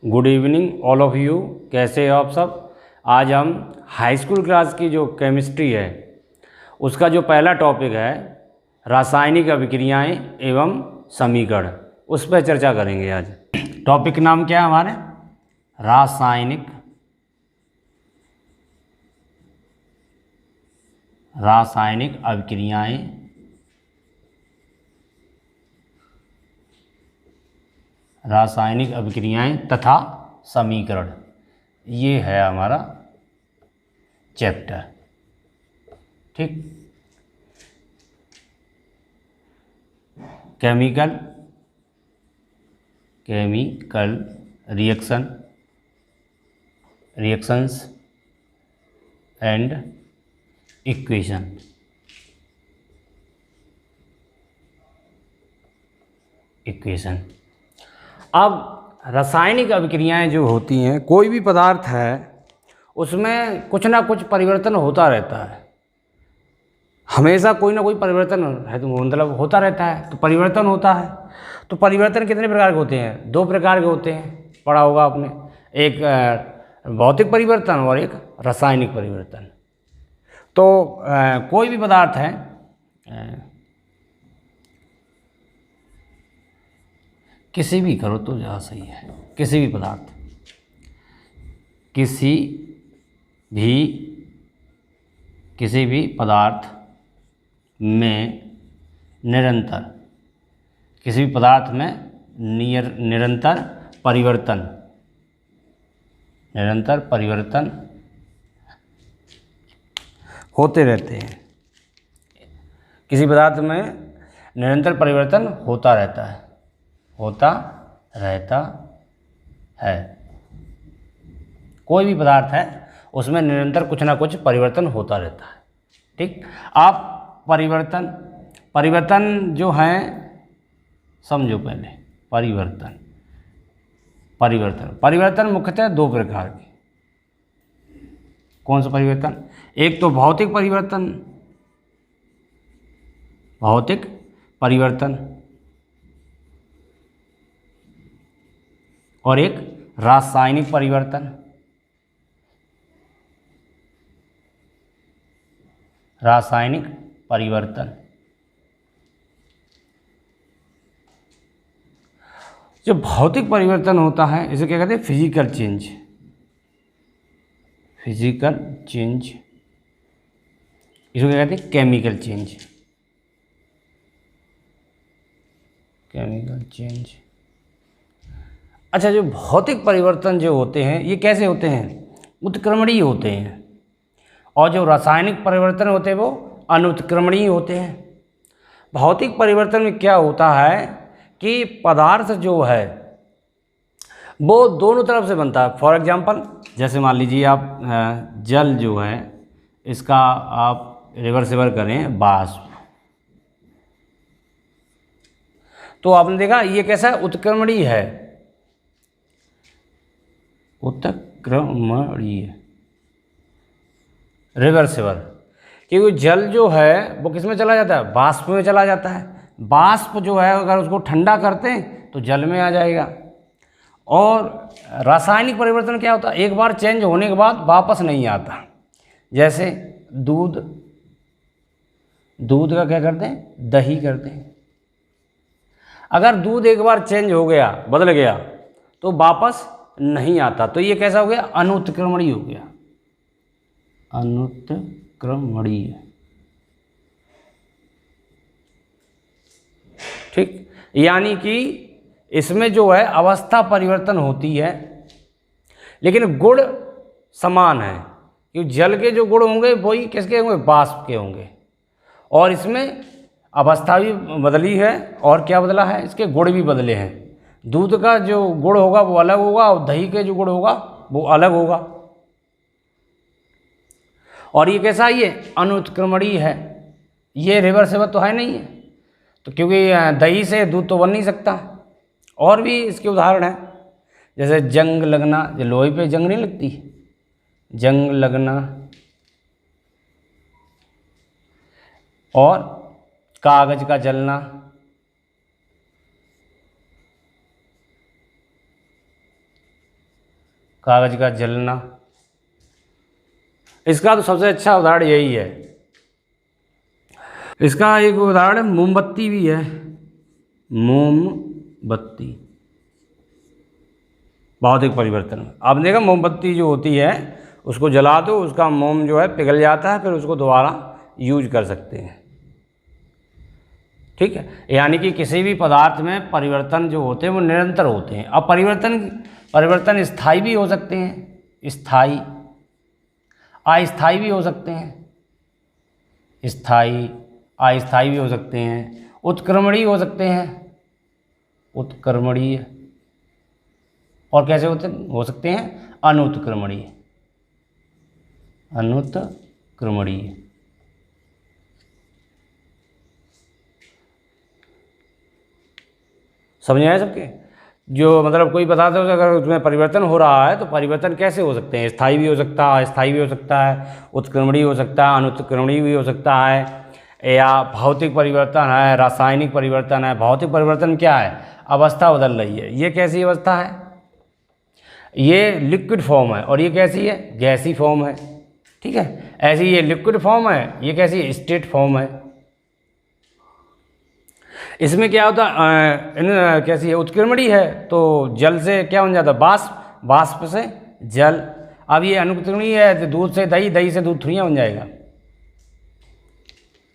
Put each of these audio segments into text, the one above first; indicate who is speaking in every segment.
Speaker 1: Good evening all of you. कैसे हो आप सब। आज हम हाई स्कूल क्लास की जो केमिस्ट्री है उसका जो पहला टॉपिक है रासायनिक अभिक्रियाएं एवं समीकरण, उस पर चर्चा करेंगे। आज टॉपिक नाम क्या है हमारे? रासायनिक अभिक्रियाएं तथा समीकरण, ये है हमारा चैप्टर। ठीक, केमिकल रिएक्शंस एंड इक्वेशन। अब रासायनिक अभिक्रियाएं जो होती हैं, कोई भी पदार्थ है उसमें कुछ ना कुछ परिवर्तन होता रहता है, हमेशा कोई ना कोई परिवर्तन है तो मतलब होता रहता है, तो परिवर्तन होता है। तो परिवर्तन कितने प्रकार के होते हैं? दो प्रकार के होते हैं, पढ़ा होगा आपने, एक भौतिक परिवर्तन और एक रासायनिक परिवर्तन। तो कोई भी पदार्थ है, किसी भी करो तो ज़्यादा सही है, किसी भी पदार्थ, किसी भी पदार्थ में निरंतर परिवर्तन होते रहते हैं। किसी पदार्थ में निरंतर परिवर्तन होता रहता है। कोई भी पदार्थ है उसमें निरंतर कुछ ना कुछ परिवर्तन होता रहता है। ठीक, आप परिवर्तन जो हैं समझो पहले। परिवर्तन मुख्यतः दो प्रकार के। कौन सा परिवर्तन? एक तो भौतिक परिवर्तन और एक रासायनिक परिवर्तन। जो भौतिक परिवर्तन होता है इसे क्या कहते हैं? Physical change. इसको क्या कहते हैं? Chemical change. अच्छा, जो भौतिक परिवर्तन जो होते हैं ये कैसे होते हैं? उत्क्रमणीय होते हैं, और जो रासायनिक परिवर्तन होते हैं वो अनुत्क्रमणीय होते हैं। भौतिक परिवर्तन में क्या होता है कि पदार्थ जो है वो दोनों तरफ से बनता है। फॉर एग्जांपल, जैसे मान लीजिए आप जल जो है इसका आप रिवर्सिबल करें वाष्प, तो आपने देखा ये कैसा है? उत्क्रमणीय है, रिवर्सिबल। क्योंकि जल जो है वो किस में चला जाता है? वाष्प में चला जाता है। वाष्प जो है अगर उसको ठंडा करते हैं तो जल में आ जाएगा। और रासायनिक परिवर्तन क्या होता है? एक बार चेंज होने के बाद वापस नहीं आता। जैसे दूध का क्या करते हैं? दही करते हैं। अगर दूध एक बार चेंज हो गया, बदल गया, तो वापस नहीं आता। तो ये कैसा हो गया? अनुत्क्रमणीय हो गया। अनुत्क्रमणीय। ठीक, यानी कि इसमें जो है अवस्था परिवर्तन होती है लेकिन गुण समान है, क्योंकि जल के जो गुण होंगे वही किसके होंगे? वाष्प के होंगे। और इसमें अवस्था भी बदली है, और क्या बदला है? इसके गुण भी बदले हैं। दूध का जो गुण होगा वो अलग होगा, और दही के जो गुण होगा वो अलग होगा। और ये कैसा? ये अनुत्क्रमणीय है, ये रिवर्सिबल तो है नहीं है। तो क्योंकि दही से दूध तो बन नहीं सकता। और भी इसके उदाहरण हैं, जैसे जंग लगना, जो लोहे पे जंग नहीं लगती, जंग लगना, और कागज का जलना, कागज का जलना। इसका तो सबसे अच्छा उदाहरण यही है। इसका एक उदाहरण मोमबत्ती भी है। मोमबत्ती भौतिक परिवर्तन। आपने देखा मोमबत्ती जो होती है उसको जला दो, उसका मोम जो है पिघल जाता है, फिर उसको दोबारा यूज कर सकते हैं। ठीक है, यानी कि किसी भी पदार्थ में परिवर्तन जो होते हैं वो निरंतर होते हैं। अब परिवर्तन स्थायी भी हो सकते हैं, स्थायी, अस्थायी भी हो सकते हैं। स्थायी, अस्थायी भी हो सकते हैं, उत्क्रमणीय हो सकते हैं, उत्क्रमणीय, और कैसे हो सकते हैं, अनुत्क्रमणीय, अनुत्क्रमणीय। समझ आया सबके? जो मतलब कोई पदार्थ है अगर उसमें परिवर्तन हो रहा है तो परिवर्तन कैसे हो सकते हैं, स्थायी भी हो सकता है, अस्थायी भी हो सकता है, उत्क्रमणीय हो सकता है, अनुत्क्रमणीय भी हो सकता है, या भौतिक परिवर्तन है, रासायनिक परिवर्तन है। भौतिक परिवर्तन क्या है, अवस्था बदल रही है। ये कैसी अवस्था है, ये लिक्विड फॉर्म है, और ये कैसी है, गैसी फॉर्म है। ठीक है, ऐसी ये लिक्विड फॉर्म है, ये कैसी, स्टेट फॉर्म है। इसमें क्या होता है, कैसी है, उत्क्रमणीय है, तो जल से क्या बन जाता है, बाष्प, बाष्प से जल। अब ये अनुत्क्रमणीय है तो दूध से दही, दही से दूध थोड़ी बन जाएगा।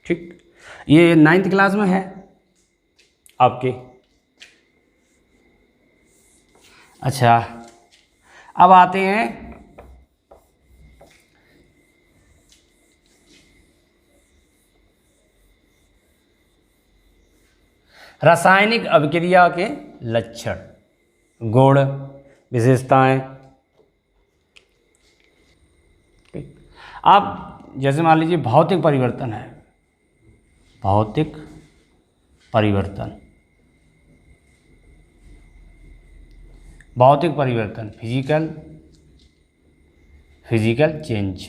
Speaker 1: ठीक, ये 9th क्लास में है आपके। अच्छा, अब आते हैं रासायनिक अभिक्रिया के लक्षण, गुण, विशेषताएं। ठीक, आप जैसे मान लीजिए भौतिक परिवर्तन है, भौतिक परिवर्तन, भौतिक परिवर्तन, फिजिकल चेंज।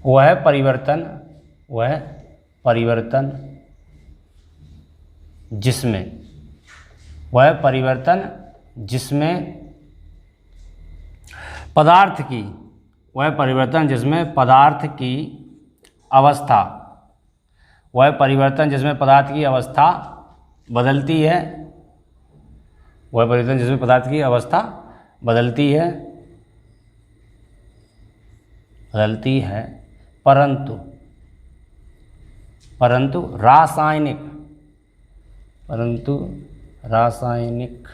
Speaker 1: वह परिवर्तन जिसमें, वह परिवर्तन जिसमें पदार्थ की, वह परिवर्तन जिसमें पदार्थ की अवस्था, वह परिवर्तन जिसमें पदार्थ की अवस्था बदलती है, वह परिवर्तन जिसमें पदार्थ की अवस्था बदलती है, परंतु रासायनिक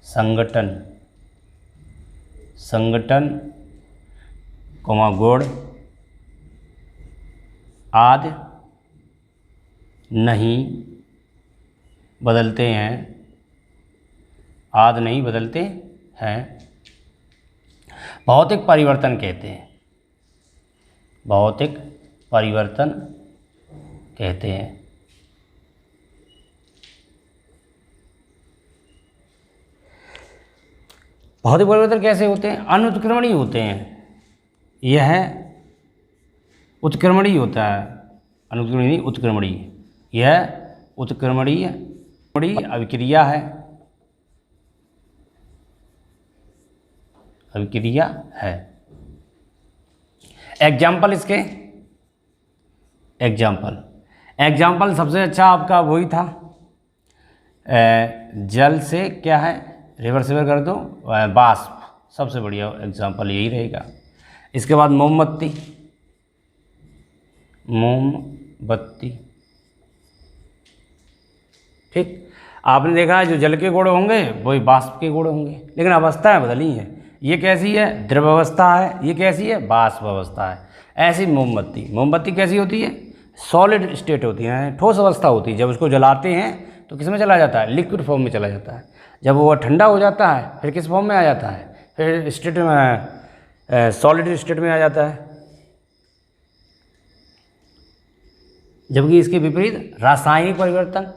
Speaker 1: संगठन गुण आदि नहीं बदलते हैं, भौतिक परिवर्तन कहते हैं, भौतिक परिवर्तन कहते हैं। भौतिक परिवर्तन कैसे होते हैं, अनुत्क्रमणीय होते हैं। यह उत्क्रमणीय होता है, अनुत्क्रमणीय, उत्क्रमणीय। यह उत्क्रमणीय अभिक्रिया है, एग्जाम्पल इसके, एग्जाम्पल सबसे अच्छा आपका वही था, जल से क्या है, रिवर्सिबल कर दो, बाष्प, सबसे बढ़िया एग्जाम्पल यही रहेगा। इसके बाद मोमबत्ती, ठीक, आपने देखा है जो जल के गुण होंगे वही बाष्प के गुण होंगे, लेकिन अवस्थाएं बदली हैं। ये कैसी है, द्रव अवस्था है, ये कैसी है, बाष्प अवस्था है। ऐसी मोमबत्ती कैसी होती है, सॉलिड स्टेट होती है, ठोस अवस्था होती है। जब उसको जलाते हैं तो किस में चला जाता है, लिक्विड फॉर्म में चला जाता है। जब वो ठंडा हो जाता है फिर किस फॉर्म में आ जाता है, फिर स्टेट में, सॉलिड स्टेट में आ जाता है। जबकि इसके विपरीत रासायनिक परिवर्तन,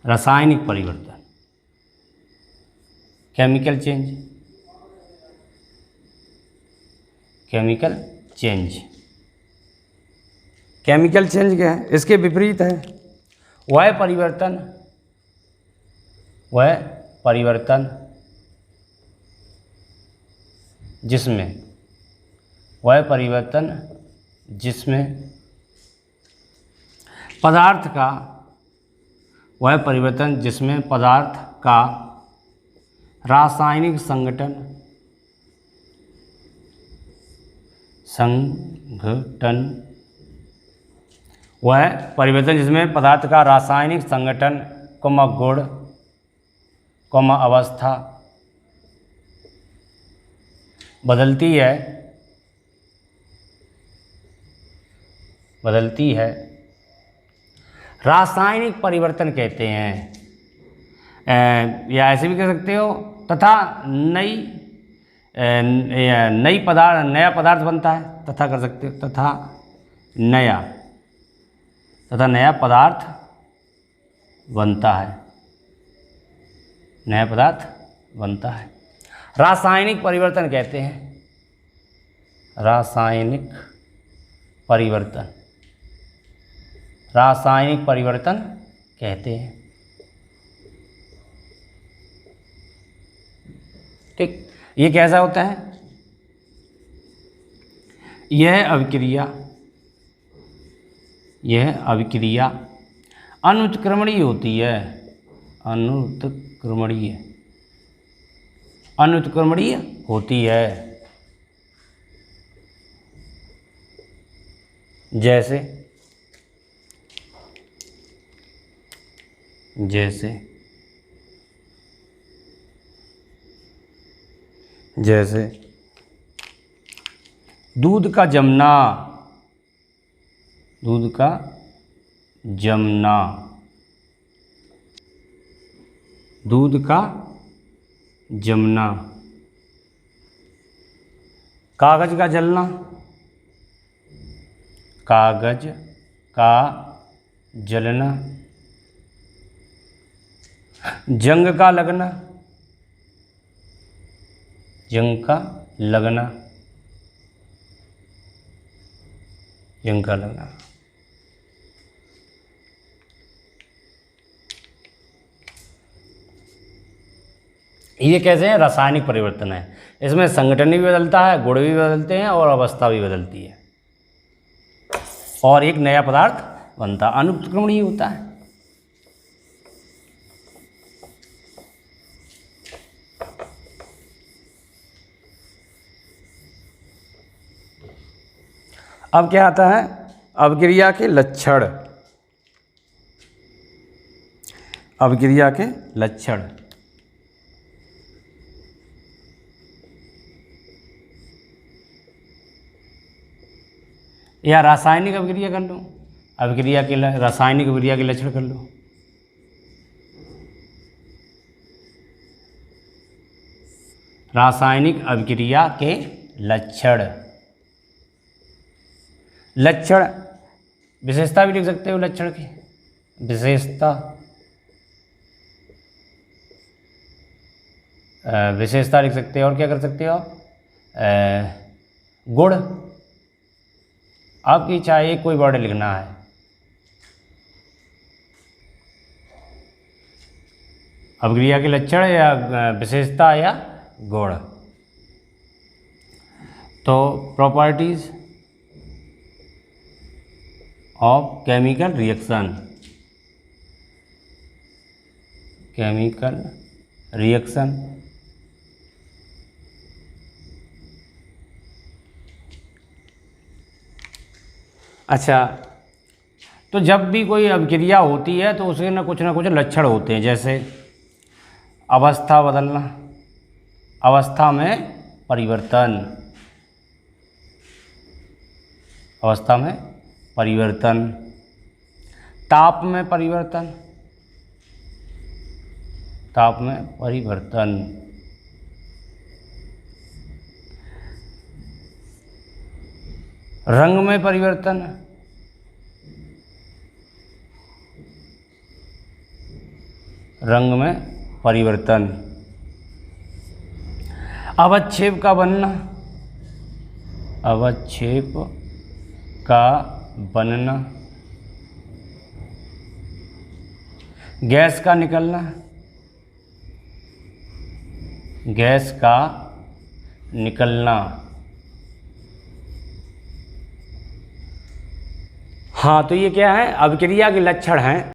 Speaker 1: रासायनिक परिवर्तन, chemical change, chemical change. Chemical change क्या है? इसके विपरीत है वह परिवर्तन जिसमें पदार्थ का रासायनिक संगठन वह परिवर्तन जिसमें पदार्थ का रासायनिक संगठन, गुण, अवस्था बदलती है, रासायनिक परिवर्तन कहते हैं। या ऐसे भी कह सकते हो, तथा नया पदार्थ बनता है, तथा कर सकते हो, तथा नया पदार्थ बनता है, रासायनिक परिवर्तन कहते हैं। रासायनिक परिवर्तन कहते हैं। ठीक, ये कैसा होता है? यह अभिक्रिया अनुत्क्रमणीय होती है। अनुत्क्रमणीय होती है। जैसे दूध का जमना, कागज का जलना, जंग का लगना, ये कैसे हैं? रासायनिक परिवर्तन है। इसमें संगठन भी बदलता है, गुण भी बदलते हैं और अवस्था भी बदलती है, और एक नया पदार्थ बनता, अनुत्क्रमणीय होता है। अब क्या आता है? अभिक्रिया के लक्षण। या रासायनिक अभिक्रिया कर लो, रासायनिक अभिक्रिया के लक्षण कर लो। रासायनिक अभिक्रिया के लक्षण, विशेषता भी लिख सकते हो। लक्षण की विशेषता लिख सकते हो। और क्या कर सकते हो आप? गुण, आपकी इच्छा है, कोई वर्ड लिखना है। अभिक्रिया के लक्षण या विशेषता या गुण। तो प्रॉपर्टीज ऑफ केमिकल रिएक्शन, अच्छा, तो जब भी कोई अभिक्रिया होती है तो उसके ना कुछ लक्षण होते हैं। जैसे अवस्था बदलना, अवस्था में परिवर्तन, ताप में परिवर्तन, रंग में परिवर्तन, रंग में परिवर्तन। अवक्षेप का बनना, अवक्षेप का बनना, गैस का निकलना, गैस का निकलना। हाँ, तो ये क्या है, अभिक्रिया के लक्षण हैं।